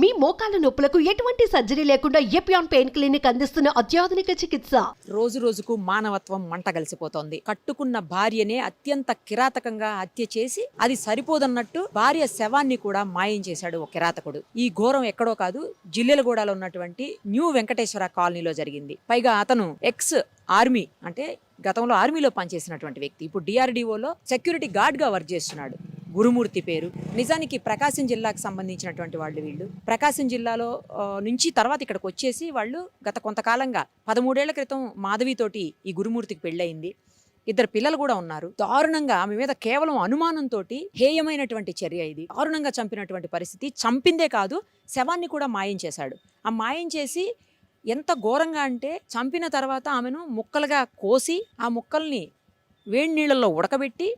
మీ మోకాల నొప్పులకు ఎటువంటి సర్జరీ లేకుండా ఎపియాన్ పెయిన్ క్లినిక్ అందిస్తున్న అత్యాధునిక చికిత్స. రోజు రోజుకు మానవత్వం మంటగలిసిపోతోంది. కట్టుకున్న భార్యనే అత్యంత కిరాతకంగా హత్య చేసి అది సరిపోదన్నట్టు భార్య శవాన్ని కూడా మాయం చేశాడు ఒక కిరాతకుడు. ఈ ఘోరం ఎక్కడో కాదు, జిల్లెలగూడలో ఉన్నటువంటి న్యూ వెంకటేశ్వర కాలనీలో జరిగింది. పైగా అతను ఎక్స్ ఆర్మీ, అంటే గతంలో ఆర్మీలో పనిచేసినటువంటి వ్యక్తి, ఇప్పుడు డిఆర్డిఓలో సెక్యూరిటీ గార్డ్ గా వర్క్ చేస్తున్నాడు. గురుమూర్తి పేరు. నిజానికి ప్రకాశం జిల్లాకు సంబంధించినటువంటి వాళ్ళు వీళ్ళు. ప్రకాశం జిల్లాలో నుంచి తర్వాత ఇక్కడికి వచ్చేసి వాళ్ళు గత కొంతకాలంగా 13 ఏళ్ల క్రితం మాధవితోటి ఈ గురుమూర్తికి పెళ్ళయింది. 2 పిల్లలు కూడా ఉన్నారు. దారుణంగా ఆమె మీద కేవలం అనుమానంతో హేయమైనటువంటి చర్య ఇది. దారుణంగా చంపినటువంటి పరిస్థితి. చంపిందే కాదు, శవాన్ని కూడా మాయం చేశాడు. ఆ మాయం చేసి ఎంత ఘోరంగా అంటే, చంపిన తర్వాత ఆమెను ముక్కలుగా కోసి ఆ ముక్కల్ని వేడి నీళ్ళల్లో ఉడకబెట్టి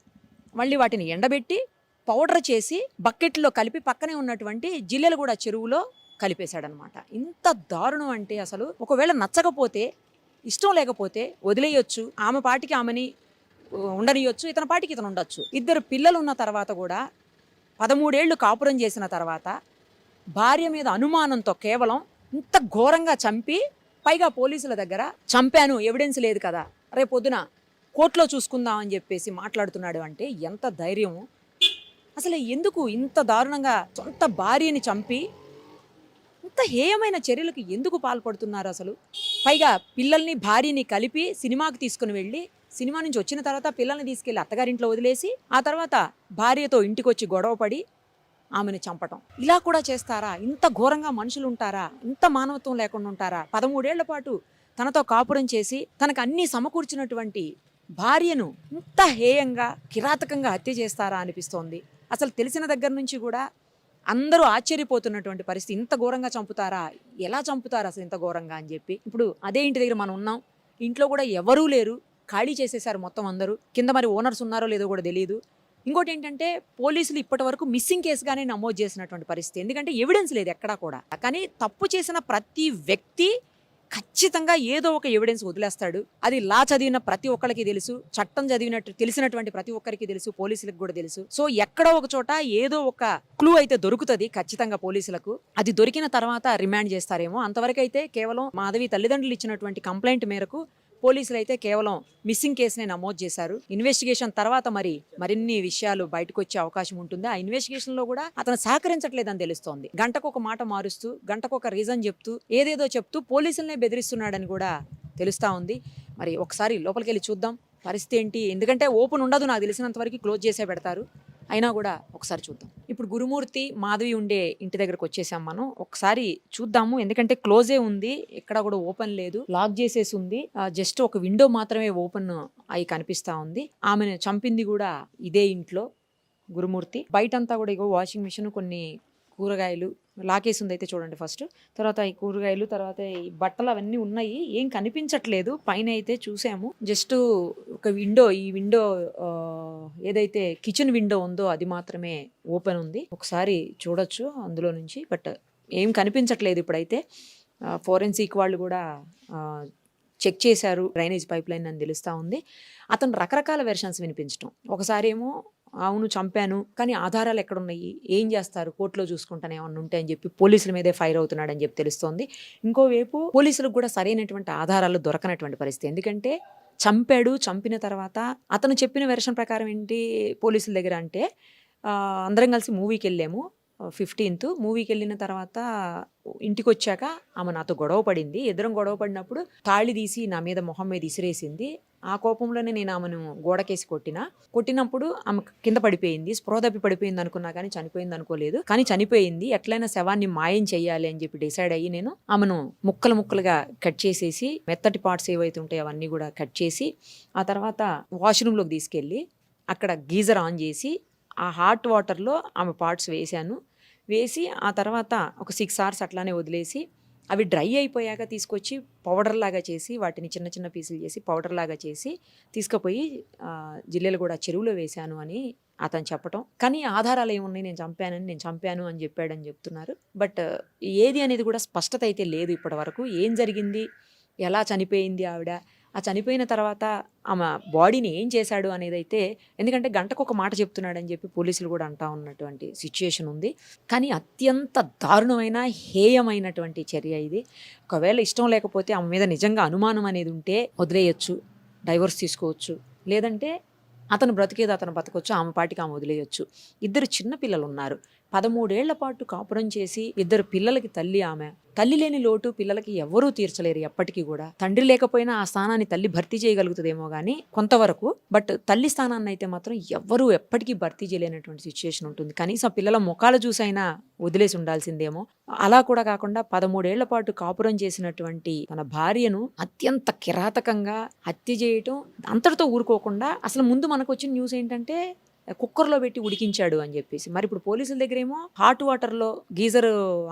మళ్ళీ వాటిని ఎండబెట్టి పౌడర్ చేసి బకెట్లో కలిపి పక్కనే ఉన్నటువంటి జిల్లెలగూడ చెరువులో కలిపేశాడనమాట. ఇంత దారుణం అంటే, అసలు ఒకవేళ నచ్చకపోతే, ఇష్టం లేకపోతే వదిలేయొచ్చు, ఆమె పాటికి ఆమెని ఉండనియొచ్చు, ఇతని పాటికి ఇతను ఉండొచ్చు. 2 పిల్లలు ఉన్న తర్వాత కూడా 13 ఏళ్ళు కాపురం చేసిన తర్వాత భార్య మీద అనుమానంతో కేవలం ఇంత ఘోరంగా చంపి, పైగా పోలీసుల దగ్గర చంపాను, ఎవిడెన్స్ లేదు కదా, రేపొద్దున కోర్టులో చూసుకుందామని చెప్పేసి మాట్లాడుతున్నాడు అంటే ఎంత ధైర్యము. అసలు ఎందుకు ఇంత దారుణంగా సొంత భార్యని చంపి ఇంత హేయమైన చర్యలకు ఎందుకు పాల్పడుతున్నారు అసలు? పైగా పిల్లల్ని భార్యని కలిపి సినిమాకి తీసుకుని వెళ్ళి, సినిమా నుంచి వచ్చిన తర్వాత పిల్లల్ని తీసుకెళ్లి అత్తగారింట్లో వదిలేసి, ఆ తర్వాత భార్యతో ఇంటికొచ్చి గొడవపడి ఆమెను చంపటం. ఇలా కూడా చేస్తారా? ఇంత ఘోరంగా మనుషులు ఉంటారా? ఇంత మానవత్వం లేకుండా ఉంటారా? 13 ఏళ్ల పాటు తనతో కాపురం చేసి తనకు అన్నీ సమకూర్చినటువంటి భార్యను ఇంత హేయంగా కిరాతకంగా హత్య చేస్తారా అనిపిస్తోంది. అసలు తెలిసిన దగ్గర నుంచి కూడా అందరూ ఆశ్చర్యపోతున్నటువంటి పరిస్థితి. ఇంత ఘోరంగా చంపుతారా? ఎలా చంపుతారు అసలు ఇంత ఘోరంగా అని చెప్పి. ఇప్పుడు అదే ఇంటి దగ్గర మనం ఉన్నాం. ఇంట్లో కూడా ఎవరూ లేరు, ఖాళీ చేసేసారు మొత్తం అందరూ. కింద మరి ఓనర్స్ ఉన్నారో లేదో కూడా తెలియదు. ఇంకోటి ఏంటంటే, పోలీసులు ఇప్పటి వరకు మిస్సింగ్ కేసుగానే నమోదు చేసినటువంటి పరిస్థితి. ఎందుకంటే ఎవిడెన్స్ లేదు ఎక్కడా కూడా. కానీ తప్పు చేసిన ప్రతి వ్యక్తి ఖచ్చితంగా ఏదో ఒక ఎవిడెన్స్ వదిలేస్తాడు. అది లా చదివిన ప్రతి ఒక్కరికి తెలుసు, చట్టం చదివినట్టు తెలిసినటువంటి ప్రతి ఒక్కరికి తెలుసు, పోలీసులకు కూడా తెలుసు. సో ఎక్కడో ఒక చోట ఏదో ఒక క్లూ అయితే దొరుకుతుంది ఖచ్చితంగా పోలీసులకు. అది దొరికిన తర్వాత రిమాండ్ చేస్తారేమో. అంతవరకు అయితే కేవలం మాధవి తల్లిదండ్రులు ఇచ్చినటువంటి కంప్లైంట్ మేరకు పోలీసులు అయితే కేవలం మిస్సింగ్ కేసునే నమోదు చేశారు. ఇన్వెస్టిగేషన్ తర్వాత మరిన్ని విషయాలు బయటకు వచ్చే అవకాశం ఉంటుంది. ఆ ఇన్వెస్టిగేషన్ లో కూడా అతను సహకరించట్లేదని తెలుస్తోంది. గంటకు ఒక మాట మారుస్తూ, గంటకు ఒక రీజన్ చెప్తూ, ఏదేదో చెప్తూ పోలీసులనే బెదిరిస్తున్నాడని కూడా తెలుస్తా ఉంది. మరి ఒకసారి లోపలికి వెళ్ళి చూద్దాం పరిస్థితి ఏంటి. ఎందుకంటే ఓపెన్ ఉండదు, నాకు తెలిసినంత వరకు క్లోజ్ చేసే పెడతారు. అయినా కూడా ఒకసారి చూద్దాం. ఇప్పుడు గురుమూర్తి మాధవి ఉండే ఇంటి దగ్గరకు వచ్చేసాం మనం. ఒకసారి చూద్దాము. ఎందుకంటే క్లోజే ఉంది, ఎక్కడ కూడా ఓపెన్ లేదు, లాక్ చేసేసి ఉంది. జస్ట్ ఒక విండో మాత్రమే ఓపెన్ అయి కనిపిస్తా ఉంది. ఆమెను చంపింది కూడా ఇదే ఇంట్లో గురుమూర్తి. బయటంతా కూడా ఇగో వాషింగ్ మిషన్, కొన్ని కూరగాయలు లాకేసి ఉంది అయితే చూడండి ఫస్ట్. తర్వాత ఈ కూరగాయలు, తర్వాత ఈ బట్టలు అవన్నీ ఉన్నాయి. ఏం కనిపించట్లేదు. పైన అయితే చూసాము, జస్ట్ ఒక విండో, ఈ విండో ఏదైతే కిచెన్ విండో ఉందో అది మాత్రమే ఓపెన్ ఉంది. ఒకసారి చూడొచ్చు అందులో నుంచి, బట్ ఏం కనిపించట్లేదు ఇప్పుడైతే. ఫోరెన్సిక్ వాళ్ళు కూడా చెక్ చేశారు డ్రైనేజ్ పైప్ లైన్ అని తెలుస్తూ ఉంది. అతను రకరకాల వెర్షన్స్ వినిపించడం. ఒకసారి ఏమో అవును చంపాను, కానీ ఆధారాలు ఎక్కడున్నాయి, ఏం చేస్తారు, కోర్టులో చూసుకుంటానే ఏమన్నా ఉంటే అని చెప్పి పోలీసుల మీదే ఫైర్ అవుతున్నాడని చెప్పి తెలుస్తోంది. ఇంకోవైపు పోలీసులకు కూడా సరైనటువంటి ఆధారాలు దొరకనటువంటి పరిస్థితి. ఎందుకంటే చంపాడు, చంపిన తర్వాత అతను చెప్పిన వెర్షన్ ప్రకారం ఏంటి పోలీసుల దగ్గర అంటే, అందరం కలిసి మూవీకి వెళ్ళాము 15th. మూవీకి వెళ్ళిన తర్వాత ఇంటికి వచ్చాక ఆమె నాతో గొడవ పడింది. ఇద్దరం గొడవ పడినప్పుడు తాళి తీసి నా మీద మొహం మీద ఇసిరేసింది. ఆ కోపంలోనే నేను ఆమెను గోడకేసి కొట్టినప్పుడు ఆమె కింద పడిపోయింది. స్పృహ తప్పి పడిపోయింది అనుకున్నా కానీ చనిపోయింది అనుకోలేదు. కానీ చనిపోయింది. ఎట్లయినా శవాన్ని మాయం చేయాలి అని చెప్పి డిసైడ్ అయ్యి నేను ఆమెను ముక్కలుగా కట్ చేసేసి, మెత్తటి పార్ట్స్ ఏవైతే ఉంటాయో అవన్నీ కూడా కట్ చేసి, ఆ తర్వాత వాష్రూమ్లోకి తీసుకెళ్ళి అక్కడ గీజర్ ఆన్ చేసి ఆ హాట్ వాటర్లో ఆమె పార్ట్స్ వేసి ఆ తర్వాత ఒక 6 hours అట్లానే వదిలేసి, అవి డ్రై అయిపోయాక తీసుకొచ్చి పౌడర్ లాగా చేసి, వాటిని చిన్న చిన్న పీసులు చేసి పౌడర్ లాగా చేసి తీసుకుపోయి జిల్లెలగూడ చెరువులో వేశాను అని అతను చెప్పటం. కానీ ఆధారాలు ఏమున్నాయి, నేను చంపాను అని చెప్పాడని చెప్తున్నారు. బట్ ఏది అనేది కూడా స్పష్టత అయితే లేదు ఇప్పటి వరకు. ఏం జరిగింది, ఎలా చనిపోయింది ఆవిడ, ఆ చనిపోయిన తర్వాత ఆమె బాడీని ఏం చేశాడు అనేది అయితే, ఎందుకంటే గంటకు ఒక మాట చెప్తున్నాడని చెప్పి పోలీసులు కూడా అంటా ఉన్నటువంటి సిచ్యుయేషన్ ఉంది. కానీ అత్యంత దారుణమైన హేయమైనటువంటి చర్య ఇది. ఒకవేళ ఇష్టం లేకపోతే ఆమె మీద నిజంగా అనుమానం అనేది ఉంటే వదిలేయచ్చు, డైవర్స్ తీసుకోవచ్చు, లేదంటే అతను బ్రతికేది అతను బతకొచ్చు, ఆమె పాటికి ఆమె వదిలేయచ్చు. ఇద్దరు చిన్న పిల్లలు ఉన్నారు. 13 ఏళ్ల పాటు కాపురం చేసి 2 పిల్లలకి తల్లి ఆమె. తల్లి లేని లోటు పిల్లలకి ఎవ్వరూ తీర్చలేరు ఎప్పటికీ కూడా. తండ్రి లేకపోయినా ఆ స్థానాన్ని తల్లి భర్తీ చేయగలుగుతుందేమో కానీ కొంతవరకు, బట్ తల్లి స్థానాన్ని అయితే మాత్రం ఎవ్వరూ ఎప్పటికీ భర్తీ చేయలేనటువంటి సిచ్యుయేషన్ ఉంటుంది. కనీసం పిల్లల ముఖాలు చూసైనా వదిలేసి ఉండాల్సిందేమో. అలా కూడా కాకుండా 13 ఏళ్ల పాటు కాపురం చేసినటువంటి తన భార్యను అత్యంత కిరాతకంగా హత్య చేయటం, అంతటితో ఊరుకోకుండా అసలు ముందు మనకు వచ్చిన న్యూస్ ఏంటంటే కుక్కర్లో పెట్టి ఉడికించాడు అని చెప్పేసి. మరి ఇప్పుడు పోలీసుల దగ్గరేమో హాట్ వాటర్లో గీజర్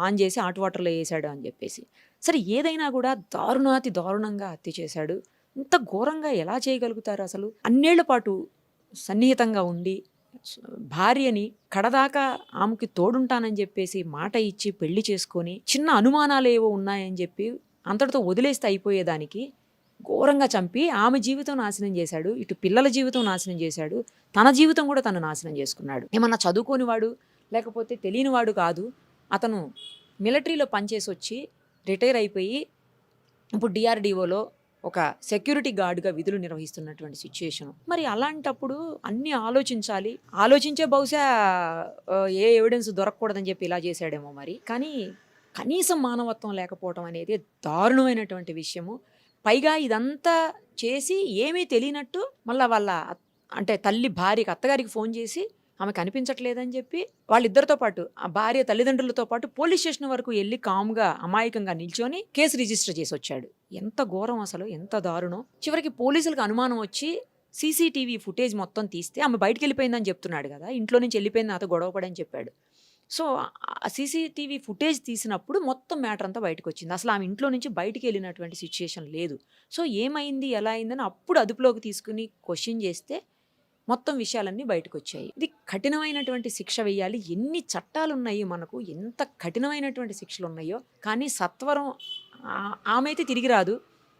ఆన్ చేసి హాట్ వాటర్లో వేసాడు అని చెప్పేసి. సరే ఏదైనా కూడా దారుణాతి దారుణంగా హత్య చేశాడు. ఇంత ఘోరంగా ఎలా చేయగలుగుతారు అసలు? అన్నేళ్ల పాటు సన్నిహితంగా ఉండి భార్యని కడదాకా ఆమెకి తోడుంటానని చెప్పేసి మాట ఇచ్చి పెళ్లి చేసుకొని చిన్న అనుమానాలు ఏవో ఉన్నాయని చెప్పి అంతటితో వదిలేస్తే అయిపోయేదానికి ఘోరంగా చంపి ఆమె జీవితం నాశనం చేశాడు. ఇటు పిల్లల జీవితం నాశనం చేశాడు. తన జీవితం కూడా తను నాశనం చేసుకున్నాడు. ఏమన్నా చదువుకోనివాడు లేకపోతే తెలియనివాడు కాదు. అతను మిలిటరీలో పనిచేసి వచ్చి రిటైర్ అయిపోయి ఇప్పుడు డిఆర్డిఓలో ఒక సెక్యూరిటీ గార్డ్గా విధులు నిర్వహిస్తున్నటువంటి సిచ్యుయేషన్. మరి అలాంటప్పుడు అన్నీ ఆలోచించాలి. ఆలోచించే బహుశా ఏ ఎవిడెన్స్ దొరకకూడదని చెప్పి ఇలా చేశాడేమో మరి. కానీ కనీసం మానవత్వం లేకపోవడం అనేది దారుణమైనటువంటి విషయము. పైగా ఇదంతా చేసి ఏమీ తెలియనట్టు మళ్ళీ వాళ్ళ అంటే తల్లి భార్యకి అత్తగారికి ఫోన్ చేసి ఆమె కనిపించట్లేదని చెప్పి వాళ్ళిద్దరితో పాటు ఆ భార్య తల్లిదండ్రులతో పాటు పోలీస్ స్టేషన్ వరకు వెళ్ళి కామ్గా అమాయకంగా నిల్చొని కేసు రిజిస్టర్ చేసి వచ్చాడు. ఎంత ఘోరం అసలు, ఎంత దారుణం. చివరికి పోలీసులకు అనుమానం వచ్చి సీసీటీవీ ఫుటేజ్ మొత్తం తీస్తే ఆమె బయటికి వెళ్ళిపోయిందని చెప్తున్నాడు కదా, ఇంట్లో నుంచి వెళ్ళిపోయింది నాతో గొడవపడని చెప్పాడు. సో ఆ సీసీటీవీ ఫుటేజ్ తీసినప్పుడు మొత్తం మ్యాటర్ అంతా బయటకు వచ్చింది. అసలు ఆమె ఇంట్లో నుంచి బయటికి వెళ్ళినటువంటి సిచ్యుయేషన్ లేదు. సో ఏమైంది ఎలా అయిందని అప్పుడు అదుపులోకి తీసుకుని క్వశ్చన్ చేస్తే మొత్తం విషయాలన్నీ బయటకు వచ్చాయి. ఇది కఠినమైనటువంటి శిక్ష వేయాలి. ఎన్ని చట్టాలు ఉన్నాయి మనకు, ఎంత కఠినమైనటువంటి శిక్షలు ఉన్నాయో, కానీ సత్వరం ఆమె అయితే తిరిగి రాదు.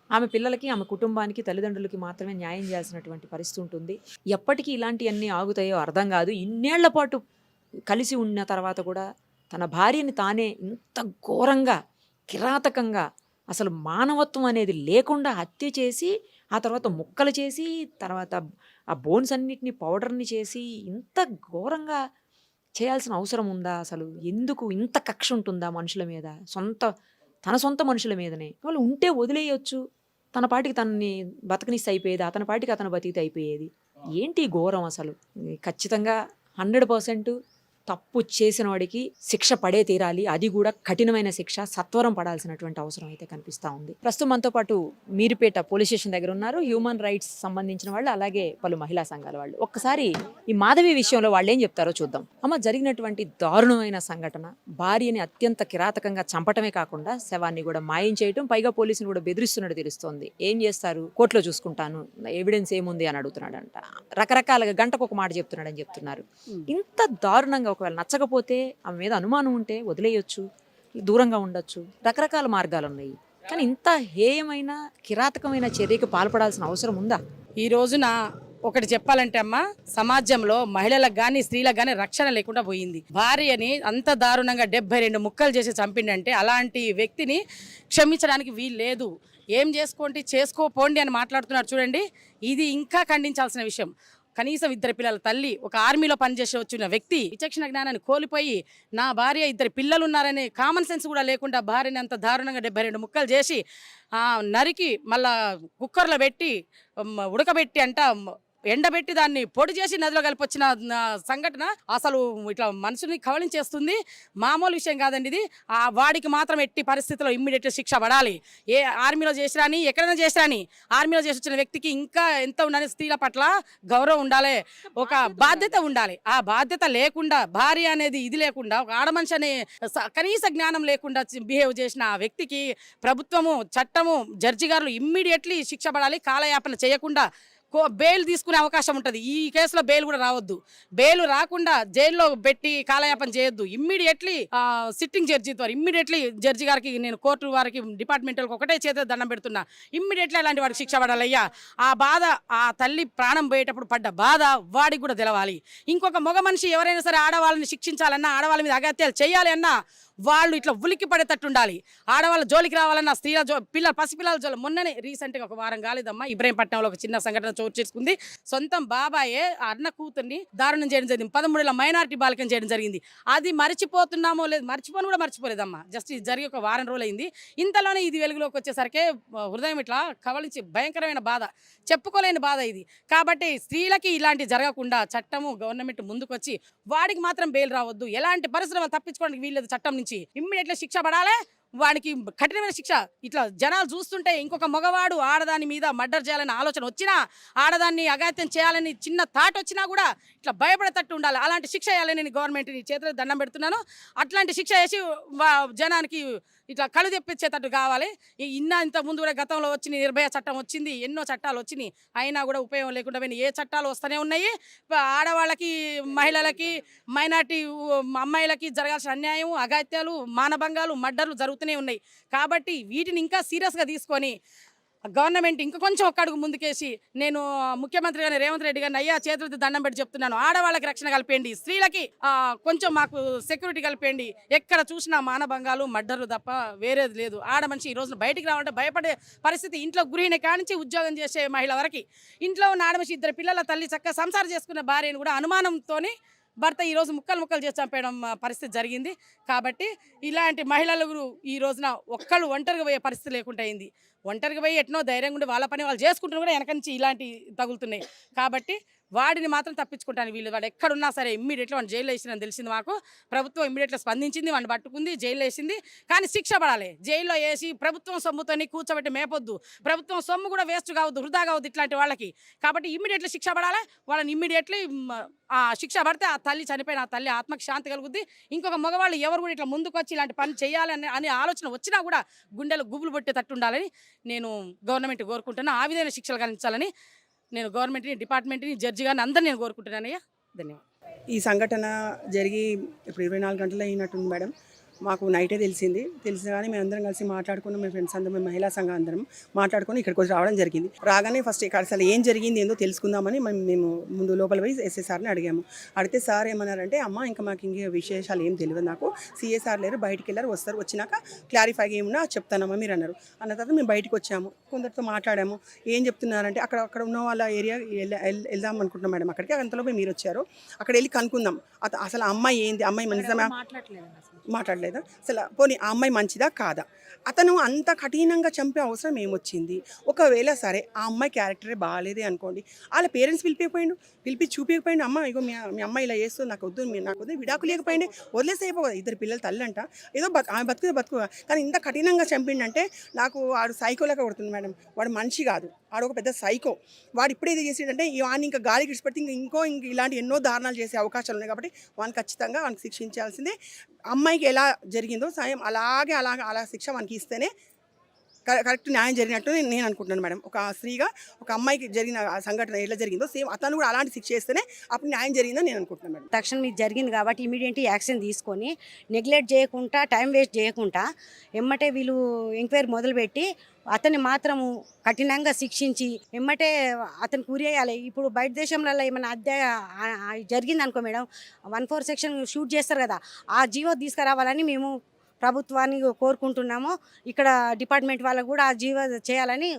ఆమె పిల్లలకి ఆమె కుటుంబానికి తల్లిదండ్రులకి మాత్రమే న్యాయం చేయాల్సినటువంటి పరిస్థితి ఉంటుంది. ఎప్పటికీ ఇలాంటివన్నీ ఆగుతాయో అర్థం కాదు. ఇన్నేళ్ల పాటు కలిసి ఉన్న తర్వాత కూడా తన భార్యని తానే ఇంత ఘోరంగా కిరాతకంగా అసలు మానవత్వం అనేది లేకుండా హత్య చేసి ఆ తర్వాత ముక్కలు చేసి తర్వాత ఆ బోన్స్ అన్నిటిని పౌడర్ని చేసి ఇంత ఘోరంగా చేయాల్సిన అవసరం ఉందా? అసలు ఎందుకు ఇంత కక్ష ఉంటుందా మనుషుల మీద? తన సొంత మనుషుల మీదనే. వాళ్ళు ఉంటే వదిలేయొచ్చు, తన పాటికి తనని బతకనిస్తే అయిపోయేది, అతని పాటికి అతను బతికితే అయిపోయేది. ఏంటి ఘోరం అసలు? ఖచ్చితంగా 100% తప్పు చేసిన వాడికి శిక్ష పడే తీరాలి. అది కూడా కఠినమైన శిక్ష, సత్వరం పడాల్సినటువంటి అవసరం అయితే కనిపిస్తూ ఉంది. ప్రస్తుతం మనతో పాటు మీరుపేట పోలీస్ స్టేషన్ దగ్గర ఉన్నారు హ్యూమన్ రైట్స్ సంబంధించిన వాళ్ళు, అలాగే పలు మహిళా సంఘాల వాళ్ళు. ఒక్కసారి ఈ మాధవి విషయంలో వాళ్ళు ఏం చెప్తారో చూద్దాం. అమ్మ, జరిగినటువంటి దారుణమైన సంఘటన, భార్యని అత్యంత కిరాతకంగా చంపటమే కాకుండా శవాన్ని కూడా మాయం చేయటం, పైగా పోలీసులు కూడా బెదిరిస్తున్నట్టు తెలుస్తోంది. ఏం చేస్తారు, కోర్టులో చూసుకుంటాను, ఎవిడెన్స్ ఏముంది అని అడుగుతున్నాడంట. రకరకాలుగా గంటకు ఒక మాట చెప్తున్నాడని చెప్తున్నారు. ఇంత దారుణంగా ఒకవేళ నచ్చకపోతే ఆమె మీద అనుమానం ఉంటే వదిలేయొచ్చు, దూరంగా ఉండొచ్చు, రకరకాల మార్గాలు ఉన్నాయి. కానీ ఇంత హేయమైన కిరాతకమైన చర్యకి పాల్పడాల్సిన అవసరం ఉందా? ఈ రోజున ఒకటి చెప్పాలంటే అమ్మ, సమాజంలో మహిళలకు కానీ స్త్రీలకు కానీ రక్షణ లేకుండా పోయింది. భార్యని అంత దారుణంగా 72 ముక్కలు చేసి చంపిండంటే అలాంటి వ్యక్తిని క్షమించడానికి వీలు లేదు. ఏం చేసుకోపోండి అని మాట్లాడుతున్నారు చూడండి. ఇది ఇంకా ఖండించాల్సిన విషయం. కనీసం 2 పిల్లల తల్లి, ఒక ఆర్మీలో పనిచేసి వచ్చిన వ్యక్తి విచక్షణ జ్ఞానాన్ని కోల్పోయి నా భార్య 2 పిల్లలు ఉన్నారనే కామన్ సెన్స్ కూడా లేకుండా భార్యని అంత దారుణంగా 72 ముక్కలు చేసి నరికి మళ్ళా కుక్కర్లో పెట్టి ఉడకబెట్టి ఎండబెట్టి దాన్ని పొడి చేసి నదిలో కలిపొచ్చిన సంఘటన అసలు ఇట్లా మనసుని కవలించేస్తుంది. మామూలు విషయం కాదండి ఇది. వాడికి మాత్రం ఎట్టి పరిస్థితుల్లో ఇమ్మీడియట్ శిక్ష పడాలి. ఏ ఆర్మీలో చేసిరాని, ఎక్కడైనా చేసిరాని, ఆర్మీలో చేసి వచ్చిన వ్యక్తికి ఇంకా ఎంత ఉండాలి, స్త్రీల పట్ల గౌరవం ఉండాలి, ఒక బాధ్యత ఉండాలి. ఆ బాధ్యత లేకుండా, భార్య అనేది ఇది లేకుండా, ఒక ఆడమనిషి అనే కనీస జ్ఞానం లేకుండా బిహేవ్ చేసిన ఆ వ్యక్తికి ప్రభుత్వము, చట్టము, జడ్జి గారు ఇమ్మీడియట్లీ శిక్ష పడాలి. కాలయాపన చేయకుండా బెయిల్ తీసుకునే అవకాశం ఉంటుంది. ఈ కేసులో బెయిల్ కూడా రావద్దు. బెయిల్ రాకుండా జైల్లో పెట్టి కాలయాపన చేయొద్దు. ఇమ్మీడియట్లీ సిట్టింగ్ జడ్జి ద్వారా ఇమ్మీడియట్లీ జడ్జి గారికి, నేను కోర్టు వారికి, డిపార్ట్మెంట్లకు ఒకటే చేత దండం పెడుతున్నా, ఇమ్మీడియట్లీ అలాంటి వాడికి శిక్ష పడాలయ్యా. ఆ బాధ, ఆ తల్లి ప్రాణం పోయేటప్పుడు పడ్డ బాధ వాడికి కూడా తెలవాలి. ఇంకొక మగ మనిషి ఎవరైనా సరే ఆడవాళ్ళని శిక్షించాలన్నా, ఆడవాళ్ళ మీద అగత్యాలు చేయాలి అన్నా వాళ్ళు ఇట్లా ఉలిక్కి పడేటట్టు ఉండాలి. ఆడవాళ్ళ జోలికి రావాలన్నా, స్త్రీల పిల్లల పసిపిల్లల జోలి. మొన్ననే రీసెంట్గా ఒక వారం కాలేదమ్మా, ఇబ్రహీంపట్నంలో ఒక చిన్న సంఘటన చోటు చేసుకుంది. సొంతం బాబాయే అన్న కూతుర్ని దారుణం చేయడం జరిగింది. 13 ఏళ్ల మైనారిటీ బాలికం చేయడం జరిగింది. అది మర్చిపోతున్నామో లేదు, మర్చిపోను కూడా మర్చిపోలేదమ్మా. జస్ట్ ఇది జరిగి ఒక వారం రోజులు అయింది. ఇంతలోనే ఇది వెలుగులోకి వచ్చేసరికి హృదయం ఇట్లా కవలించి భయంకరమైన బాధ, చెప్పుకోలేని బాధ ఇది. కాబట్టి స్త్రీలకి ఇలాంటి జరగకుండా చట్టము, గవర్నమెంట్ ముందుకొచ్చి వాడికి మాత్రం బెయిల్ రావద్దు. ఎలాంటి పరిశ్రమ తప్పించుకోవడానికి వీల్లేదు. చట్టం నుంచి ఇమ్మీడియట్లీ శిక్ష పడాలి. వాడికి కఠినమైన శిక్ష. ఇట్లా జనాలు చూస్తుంటే ఇంకొక మగవాడు ఆడదాని మీద మర్డర్ చేయాలని ఆలోచన వచ్చినా, ఆడదాన్ని అఘాత్యం చేయాలని చిన్న థాట్ వచ్చినా కూడా ఇట్లా భయపడేటట్టు ఉండాలి. అలాంటి శిక్ష వేయాలని నేను గవర్నమెంట్ని చేతులు దండం పెడుతున్నాను. అట్లాంటి శిక్ష వేసి జనానికి ఇట్లా కళ్ళు తెప్పించేటట్టు కావాలి. ఇంత ముందు కూడా గతంలో వచ్చిన నిర్భయ చట్టం వచ్చింది, ఎన్నో చట్టాలు వచ్చినాయి, అయినా కూడా ఉపయోగం లేకుండా పోయినాయి. ఏ చట్టాలు వస్తూనే ఉన్నాయి. ఆడవాళ్ళకి, మహిళలకి, మైనార్టీ అమ్మాయిలకి జరగాల్సిన అన్యాయం, అఘాత్యాలు, మానభంగాలు, మర్డర్లు జరుగుతూనే ఉన్నాయి. కాబట్టి వీటిని ఇంకా సీరియస్గా తీసుకొని గవర్నమెంట్ ఇంకా కొంచెం ఒక్క అడుగు ముందుకేసి, నేను ముఖ్యమంత్రి గారిని, రేవంత్ రెడ్డి గారిని అయ్యా చేతులతో దండం పెట్టి చెప్తున్నాను, ఆడవాళ్ళకి రక్షణ కలిపేయండి, స్త్రీలకి కొంచెం మాకు సెక్యూరిటీ కలిపేయండి. ఎక్కడ చూసినా మానభంగాలు, మర్డర్లు తప్ప వేరేది లేదు. ఆడ మనిషి ఈ రోజున బయటికి రావాలంటే భయపడే పరిస్థితి. ఇంట్లో గృహిణి కానించి ఉద్యోగం చేసే మహిళ వరకు, ఇంట్లో ఉన్న ఆడమనిషి, 2 పిల్లల తల్లి, చక్కగా సంసారం చేసుకున్న భార్యను కూడా అనుమానంతో భర్త ఈరోజు ముక్కలు చేసి చంపేయడం పరిస్థితి జరిగింది. కాబట్టి ఇలాంటి మహిళలు ఈ రోజున ఒక్కళ్ళు ఒంటరిగా పోయే పరిస్థితి లేకుండా అయింది. ఒంటరిగా పోయి ఎట్నో ధైర్యంగా ఉండి వాళ్ళ పని వాళ్ళు చేసుకుంటున్నా కూడా వెనక నుంచి ఇలాంటి తగులుతున్నాయి. కాబట్టి వాడిని మాత్రం తప్పించుకుంటాను. వాడు ఎక్కడున్నా సరే ఇమ్మీడియట్లీ వాడిని జైల్లో వేసిందని తెలిసింది మాకు. ప్రభుత్వం ఇమ్మీడియట్గా స్పందించింది, వాడిని పట్టుకుంది, జైల్లో వేసింది. కానీ శిక్ష పడాలి. జైల్లో వేసి ప్రభుత్వం సొమ్ముతోని కూర్చోబెట్టి మేపొద్దు. ప్రభుత్వం సొమ్ము కూడా వేస్ట్ కావద్దు, వృధా కావద్దు ఇట్లాంటి వాళ్ళకి. కాబట్టి ఇమ్మీడియట్లీ శిక్ష పడాలి. వాళ్ళని ఇమ్మీడియట్లీ ఆ శిక్ష పడితే ఆ తల్లి చనిపోయిన ఆ తల్లి ఆత్మకి శాంతి కలుగుద్ది. ఇంకొక మగవాళ్ళు ఎవరు కూడా ఇట్లా ముందుకు వచ్చి ఇలాంటి పని చేయాలని అనే ఆలోచన వచ్చినా కూడా గుండెలు గుబులు పట్టేటట్టు ఉండాలని నేను గవర్నమెంట్ కోరుకుంటున్నాను. ఆ విధమైన శిక్షలు కల్పించాలని నేను గవర్నమెంట్ని, డిపార్ట్మెంట్ని, జడ్జి గారిని అందరినీ నేను కోరుకుంటున్నానయ్యా. ధన్యవాదాలు. ఈ సంఘటన జరిగి ఇప్పుడు 24 గంటలు అయినట్టుంది మేడం. మాకు నైటే తెలిసింది. కానీ మేము అందరం కలిసి మాట్లాడుకున్నాం. మేము ఫ్రెండ్స్ అందరం, మేము మహిళా సంఘం అందరం మాట్లాడుకొని ఇక్కడికి వచ్చి రావడం జరిగింది. రాగానే ఫస్ట్ ఇక్కడ అసలు ఏం జరిగింది ఏందో తెలుసుకుందామని మేము ముందు లోపల పోయి ఎస్ఎస్ఆర్ని అడిగాము. అడిగితే సార్ ఏమన్నారంటే, అమ్మ ఇంకా మాకు ఇంకే విశేషాలు ఏం తెలియదు, నాకు సిఎస్ఆర్ లేరు, బయటికి వెళ్ళారు, వస్తారు, వచ్చినాక క్లారిఫై ఏమున్నా చెప్తానమ్మా మీరు అన్నారు. అన్న తర్వాత మేము బయటకు వచ్చాము, కొందరితో మాట్లాడాము. ఏం చెప్తున్నారంటే, అక్కడ ఉన్న వాళ్ళ ఏరియా వెళ్దాం అనుకుంటున్నాం మేడం. అక్కడికి అంతలోపే మీరు వచ్చారు, అక్కడ వెళ్ళి కనుక్కుందాం అసలు అమ్మాయి ఏంది, అమ్మాయి నిజమా మాట్లాడలేదా, అసలు పోనీ ఆ అమ్మాయి మంచిదా కాదా, అతను అంత కఠినంగా చంపే అవసరం ఏమొచ్చింది. ఒకవేళ సరే ఆ అమ్మాయి క్యారెక్టరే బాగాలేదే అనుకోండి, వాళ్ళ పేరెంట్స్ పిలిపి చూపించకపోయింది, అమ్మ ఇగో మీ అమ్మాయి ఇలా చేస్తుంది, నాకు వద్దు విడాకు లేకపోయింది, వదిలేసి అయిపోదు. 2 పిల్లల తల్లి అంట, ఏదో ఆమె బతుకు. కానీ ఇంత కఠినంగా చంపిండంటే నాకు వాడు సైకోలాగా కొడుతుంది మేడం. వాడు మనిషి కాదు, వాడు ఒక పెద్ద సైకో. వాడు ఇప్పుడు ఏది చేసేటంటే వాడిని ఇంకా గాలికి ఇచ్చిపెడితే ఇంక ఇలాంటి ఎన్నో దారుణాలు చేసే అవకాశాలు ఉన్నాయి. కాబట్టి వానికి ఖచ్చితంగా వానికి శిక్షించాల్సిందే. అమ్మాయికి ఎలా జరిగిందో సాయం అలా శిక్ష మనకి ఇస్తేనే కరెక్ట్ న్యాయం జరిగినట్టు నేను అనుకుంటున్నాను మేడం. ఒక స్త్రీగా ఒక అమ్మాయికి జరిగిన సంఘటన ఎలా జరిగిందో సేమ్ అతను కూడా అలాంటి శిక్ష చేస్తేనే అప్పుడు న్యాయం జరిగిందని నేను అనుకుంటున్నాను మేడం. తక్షణం ఇది జరిగింది కాబట్టి ఇమీడియట్లీ యాక్షన్ తీసుకొని నెగ్లెక్ట్ చేయకుండా, టైం వేస్ట్ చేయకుండా ఎమ్మటే వీళ్ళు ఎంక్వైరీ మొదలుపెట్టి అతన్ని మాత్రము కఠినంగా శిక్షించి ఎమ్మటే అతనికి ఉరేయాలి. ఇప్పుడు బయట దేశంలో ఏమైనా జరిగింది అనుకో మేడం, 1/4 సెక్షన్ షూట్ చేస్తారు కదా, ఆ జీవో తీసుకురావాలని మేము ప్రభుత్వాన్ని కోరుకుంటున్నాము. ఇక్కడ డిపార్ట్మెంట్ వాళ్ళకు కూడా ఆ జీవో చేయాలని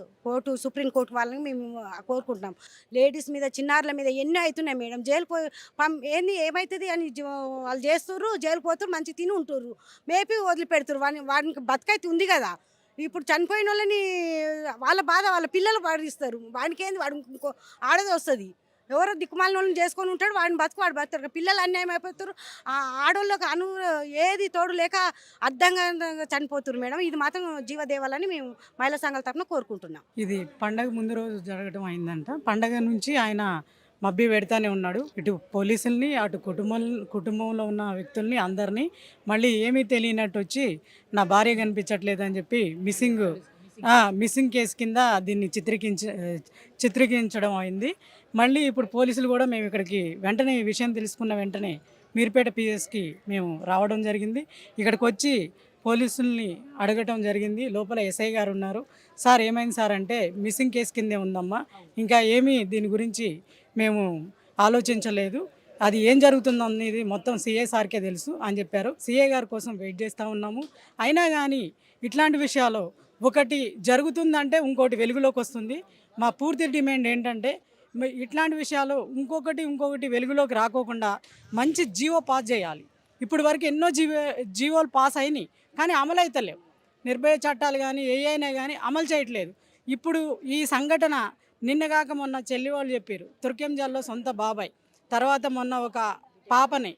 సుప్రీంకోర్టు వాళ్ళని మేము కోరుకుంటున్నాం. లేడీస్ మీద, చిన్నారుల మీద ఎన్నో అవుతున్నాయి మేడం. జైలు ఏమవుతుంది అని వాళ్ళు చేస్తుర్రు, జైలు పోతురు, మంచి తిని ఉంటుర్రు, మేపి వదిలిపెడుతురు. వాడికి బతుకైతే ఉంది కదా. ఇప్పుడు చనిపోయిన వాళ్ళని వాళ్ళ బాధ వాళ్ళ పిల్లలు పాటిస్తారు. వాడికి ఏంది, వాడు ఇంకో ఆడది వస్తుంది, ఎవరో దిక్కుమాలిన వాళ్ళని చేసుకొని ఉంటాడు, వాడిని వాడు బతుకుతారు. పిల్లలు అన్యాయం అయిపోతారు. ఆడోళ్ళకి ఏది తోడు లేక అర్థంగా చనిపోతున్నారు మేడం. ఇది మాత్రం జీవదేవాలని మేము మహిళా సంఘాల తరఫున కోరుకుంటున్నాం. ఇది పండగ ముందు రోజు జరగడం అయిందంట. పండగ నుంచి ఆయన మభ్య పెడతానే ఉన్నాడు, ఇటు పోలీసుల్ని, అటు కుటుంబంలో ఉన్న వ్యక్తుల్ని అందరినీ. మళ్ళీ ఏమీ తెలియనట్టు వచ్చి నా భార్య కనిపించట్లేదని చెప్పి మిస్సింగ్ మిస్సింగ్ కేసు కింద దీన్ని చిత్రీకరించడం అయింది. మళ్ళీ ఇప్పుడు పోలీసులు కూడా మేము ఇక్కడికి వెంటనే ఈ విషయం తెలుసుకున్న వెంటనే మీర్పేట పిఎస్కి మేము రావడం జరిగింది. ఇక్కడికి వచ్చి పోలీసుల్ని అడగటం జరిగింది. లోపల ఎస్ఐ గారు ఉన్నారు. సార్ ఏమైంది సార్ అంటే మిస్సింగ్ కేసు కిందే ఉందమ్మా, ఇంకా ఏమీ దీని గురించి మేము ఆలోచించలేదు, అది ఏం జరుగుతుందో అనేది మొత్తం సిఐ సార్కే తెలుసు అని చెప్పారు. సిఐ గారి కోసం వెయిట్ చేస్తూ ఉన్నాము. అయినా కానీ ఇట్లాంటి విషయాలు ఒకటి జరుగుతుందంటే ఇంకోటి వెలుగులోకి వస్తుంది. మా పూర్తి డిమాండ్ ఏంటంటే ఇట్లాంటి విషయాలు ఇంకొకటి వెలుగులోకి రాకోకుండా మంచి జీవో పాస్ చేయాలి. ఇప్పుడు వరకు ఎన్నో జీవోలు పాస్ అయినాయి కానీ అమలు అవుతలేవు. నిర్భయ చట్టాలు కానీ ఏ అయినా కానీ అమలు చేయట్లేదు. ఇప్పుడు ఈ సంఘటన నిన్నగాక మొన్న చెల్లి వాళ్ళు చెప్పారు, తుర్కెంజాల్లో సొంత బాబాయ్, తర్వాత మొన్న ఒక పాపని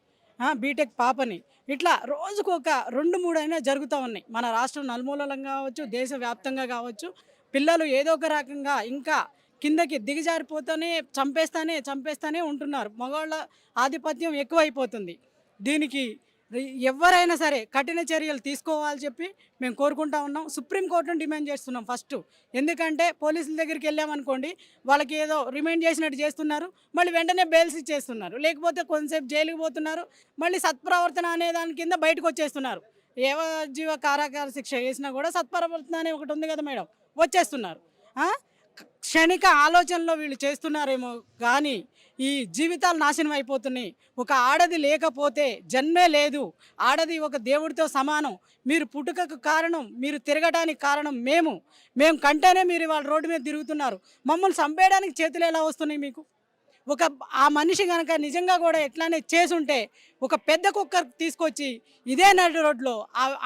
బీటెక్ పాపని, ఇట్లా రోజుకు ఒక 2-3 అయినా జరుగుతూ ఉన్నాయి. మన రాష్ట్రం నలుమూలలంగా కావచ్చు, దేశవ్యాప్తంగా కావచ్చు, పిల్లలు ఏదో ఒక రకంగా ఇంకా కిందకి దిగజారిపోతూనే చంపేస్తానే ఉంటున్నారు. మగవాళ్ళ ఆధిపత్యం ఎక్కువైపోతుంది. దీనికి ఎవరైనా సరే కఠిన చర్యలు తీసుకోవాలని చెప్పి మేము కోరుకుంటా ఉన్నాం. సుప్రీంకోర్టును డిమాండ్ చేస్తున్నాం ఫస్ట్. ఎందుకంటే పోలీసుల దగ్గరికి వెళ్ళామనుకోండి, వాళ్ళకి ఏదో రిమైండ్ చేసినట్టు చేస్తున్నారు, మళ్ళీ వెంటనే బెయిల్స్ ఇచ్చేస్తున్నారు, లేకపోతే కొంతసేపు జైలుకి పోతున్నారు, మళ్ళీ సత్ప్రవర్తన అనే దాని కింద బయటకు వచ్చేస్తున్నారు. జీవ కారాగార శిక్ష వేసినా కూడా సత్ప్రవర్తన అనే ఒకటి ఉంది కదా మేడం, వచ్చేస్తున్నారు. క్షణిక ఆలోచనలో వీళ్ళు చేస్తున్నారేమో కానీ ఈ జీవితాలు నాశనం అయిపోతున్నాయి. ఒక ఆడది లేకపోతే జన్మే లేదు. ఆడది ఒక దేవుడితో సమానం. మీరు పుట్టుకకు కారణం, మీరు తిరగడానికి కారణం మేము కంటేనే మీరు వాళ్ళ రోడ్డు మీద తిరుగుతున్నారు. మమ్మల్ని చంపేయడానికి చేతులు ఎలా వస్తున్నాయి మీకు? ఆ మనిషి కనుక నిజంగా కూడా ఎట్లానే చేసుంటే ఒక పెద్ద కుక్కర్ తీసుకొచ్చి ఇదే నడి రోడ్లో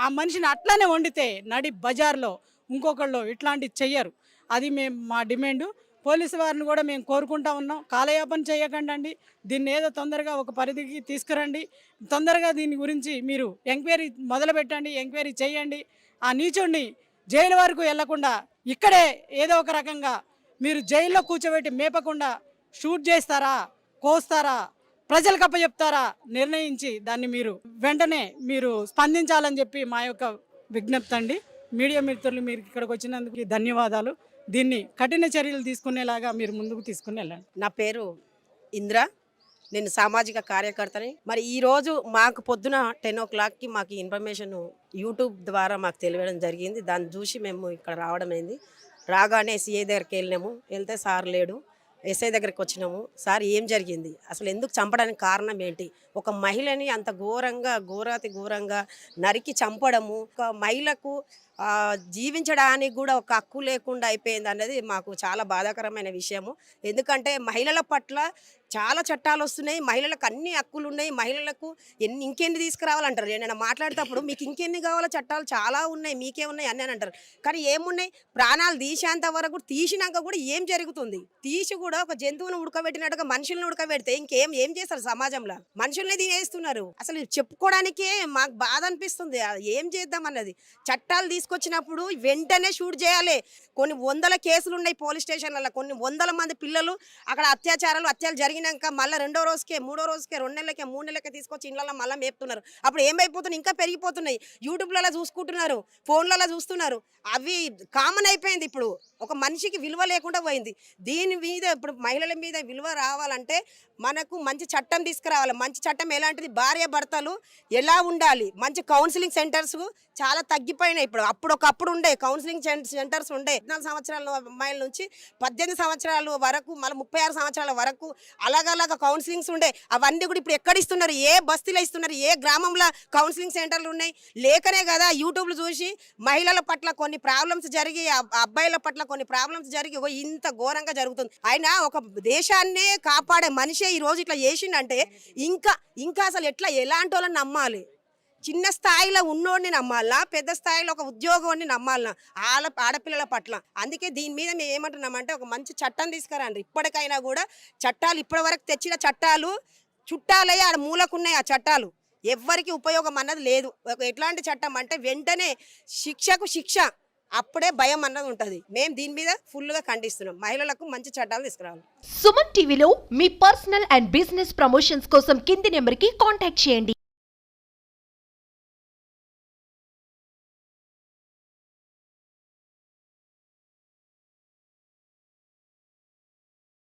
ఆ మనిషిని అట్లానే వండితే నడి బజార్లో ఇంకొకళ్ళు ఇట్లాంటివి చెయ్యరు. అది మా డిమాండు. పోలీసు వారిని కూడా మేము కోరుకుంటా ఉన్నాం, కాలయాపన చేయకండి, దీన్ని ఏదో తొందరగా ఒక పరిధికి తీసుకురండి, తొందరగా దీని గురించి మీరు ఎంక్వైరీ మొదలుపెట్టండి, ఎంక్వైరీ చేయండి. ఆ నీచుడిని జైలు వరకు వెళ్లకుండా ఇక్కడే ఏదో ఒక రకంగా మీరు జైల్లో కూర్చోబెట్టి మేపకుండా షూట్ చేస్తారా, కోస్తారా, ప్రజలకు అప్పచెప్తారా నిర్ణయించి దాన్ని మీరు వెంటనే మీరు స్పందించాలని చెప్పి మా యొక్క విజ్ఞప్తి అండి. మీడియా మిత్రులు మీరు ఇక్కడికి వచ్చినందుకు ధన్యవాదాలు. దీన్ని కఠిన చర్యలు తీసుకునేలాగా మీరు ముందుకు తీసుకుని వెళ్ళండి. నా పేరు ఇంద్ర, నేను సామాజిక కార్యకర్తని. మరి ఈరోజు మాకు పొద్దున 10 o'clockకి మాకు ఇన్ఫర్మేషన్ యూట్యూబ్ ద్వారా మాకు తెలియడం జరిగింది. దాన్ని చూసి మేము ఇక్కడ రావడం అయింది. రాగానే సిఐ దగ్గరికి వెళ్ళినాము. వెళ్తే సార్ లేడు. ఎస్ఐ దగ్గరికి వచ్చినాము. సార్ ఏం జరిగింది, అసలు ఎందుకు చంపడానికి కారణం ఏంటి, ఒక మహిళని అంత ఘోరాతి ఘోరంగా నరికి చంపడము, ఒక మహిళకు జీవించడానికి కూడా ఒక హక్కు లేకుండా అయిపోయింది అన్నది మాకు చాలా బాధాకరమైన విషయము. ఎందుకంటే మహిళల పట్ల చాలా చట్టాలు వస్తున్నాయి, మహిళలకు అన్ని హక్కులు ఉన్నాయి, మహిళలకు ఇంకెన్ని తీసుకురావాలంటారు. నేను మాట్లాడేటప్పుడు మీకు ఇంకెన్ని కావాలో చట్టాలు చాలా ఉన్నాయి, మీకే ఉన్నాయి అని అంటారు. కానీ ఏమున్నాయి, ప్రాణాలు తీసేంత వరకు తీసినాక కూడా ఏం జరుగుతుంది? తీసి కూడా ఒక జంతువును ఉడకబెట్టినట్టుగా మనుషులను ఉడకబెడితే ఏం చేస్తారు సమాజంలో? మనుషుల్ని తినేస్తున్నారు. అసలు చెప్పుకోవడానికే మాకు బాధ అనిపిస్తుంది. ఏం చేద్దాం అన్నది. చట్టాలు తీసుకొచ్చినప్పుడు వెంటనే షూట్ చేయాలి. కొన్ని 100 కేసులు ఉన్నాయి పోలీస్ స్టేషన్లలో, కొన్ని 100 మంది పిల్లలు అక్కడ అత్యాచారాలు జరిగినాక మళ్ళీ 2వ రోజుకే 3వ రోజుకే 2 నెలలకే 3 నెలలకే తీసుకొచ్చి ఇళ్ళలో మళ్ళీ మేపుతున్నారు. అప్పుడు ఏమైపోతున్నాయి, ఇంకా పెరిగిపోతున్నాయి. యూట్యూబ్లలో చూసుకుంటున్నారు, ఫోన్లలో చూస్తున్నారు. అవి కామన్ అయిపోయింది. ఇప్పుడు ఒక మనిషికి విలువ లేకుండా పోయింది. దీని మీద ఇప్పుడు మహిళల మీద విలువ రావాలంటే మనకు మంచి చట్టం తీసుకురావాలి. మంచి చట్టం ఎలాంటిది, భార్య భర్తలు ఎలా ఉండాలి, మంచి కౌన్సిలింగ్ సెంటర్స్ చాలా తగ్గిపోయినాయి. ఇప్పుడు ఒకప్పుడు ఉండే కౌన్సిలింగ్ సెంటర్స్ ఉండే 14 సంవత్సరాల అమ్మాయిల నుంచి 18 సంవత్సరాల వరకు, మళ్ళీ 36 సంవత్సరాల వరకు అలాగలాగా కౌన్సిలింగ్స్ ఉండే. అవన్నీ కూడా ఇప్పుడు ఎక్కడ ఇస్తున్నారు, ఏ బస్తీలో ఇస్తున్నారు, ఏ గ్రామంలో కౌన్సిలింగ్ సెంటర్లు ఉన్నాయి? లేకనే కదా యూట్యూబ్లు చూసి మహిళల పట్ల కొన్ని ప్రాబ్లమ్స్ జరిగి, అబ్బాయిల పట్ల కొన్ని ప్రాబ్లమ్స్ జరిగి ఇంత ఘోరంగా జరుగుతుంది. అయినా ఒక దేశాన్నే కాపాడే మనిషే ఈ రోజు ఇట్లా చేసిండంటే ఇంకా అసలు ఎలాంటి వాళ్ళని నమ్మాలి? చిన్న స్థాయిలో ఉన్నోడిని నమ్మాలనా, పెద్ద స్థాయిలో ఒక ఉద్యోగాన్ని నమ్మాలనా ఆడపిల్లల పట్ల? అందుకే దీని మీద మేము ఏమంటున్నామంటే ఒక మంచి చట్టం తీసుకురండి. ఇప్పటికైనా కూడా చట్టాలు ఇప్పటి వరకు తెచ్చిన చట్టాలు చుట్టాలయ్యి ఆడ మూలకున్నాయి. ఆ చట్టాలు ఎవ్వరికి ఉపయోగం అన్నది లేదు. ఎట్లాంటి చట్టం అంటే వెంటనే శిక్షకు శిక్ష, అప్పుడే భయం అన్నది ఉంటుంది. మేము దీని మీద ఫుల్గా ఖండిస్తున్నాం. మహిళలకు మంచి చట్టాలు తీసుకురావాలి. సుమన్ టీవీలో మీ పర్సనల్ అండ్ బిజినెస్ ప్రమోషన్స్ కోసం కింది నెంబర్కి కాంటాక్ట్ చేయండి.